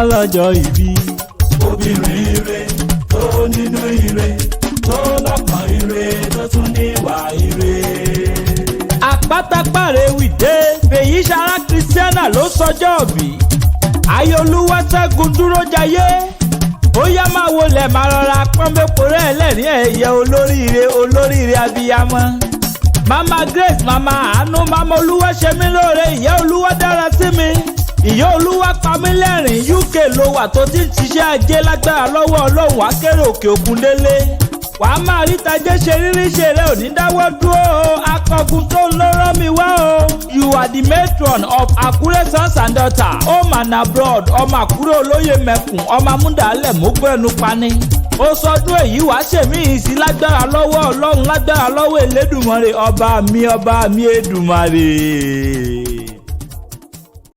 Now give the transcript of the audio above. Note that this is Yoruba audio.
ọlọ́jọ́ ìbí. obìnrin ire tó nínú ire tó lọ́kàn ire tó tún níwà ire. àpátápàrẹ wìdé fèyí sara kristiana ló sọjọ́ bí. ayọ̀olúwa ṣẹ́gun dúró jayé. ó yá máa wọlé máa rọra pọ́nbẹ́pọ̀ rẹ̀ lẹ́rìn ẹ̀yẹ olóríire abiyamọ. mama grace mama àánú mama olúwa ṣe mí lóore ìyá olúwa dára sí mi. ìyá olúwa pa mí lẹ́rìn UK ló wà tó ti ń ṣiṣẹ́ ajé lágbára lọ́wọ́ ọlọ́run akérò òkè òkun délé. wàá máa rí tajé ṣe rírí ṣe rẹ ò ní dáwọ́ dúró o akọgun tó ń lọ́rọ́ mi wá o. you are the matron of AKURE sons and daughter home and abroad ọmọ àkúrẹ́ olóyè mẹ́kùn ọmọ amúdàálẹ̀ mọ́gbẹ́nu pani. ó sọdún èyí wàá ṣèmí ìsí lágbára lọ́wọ́ ọlọ́run lágbára lọ́wọ́ Elédùmarè ọba mi Èdùmarè.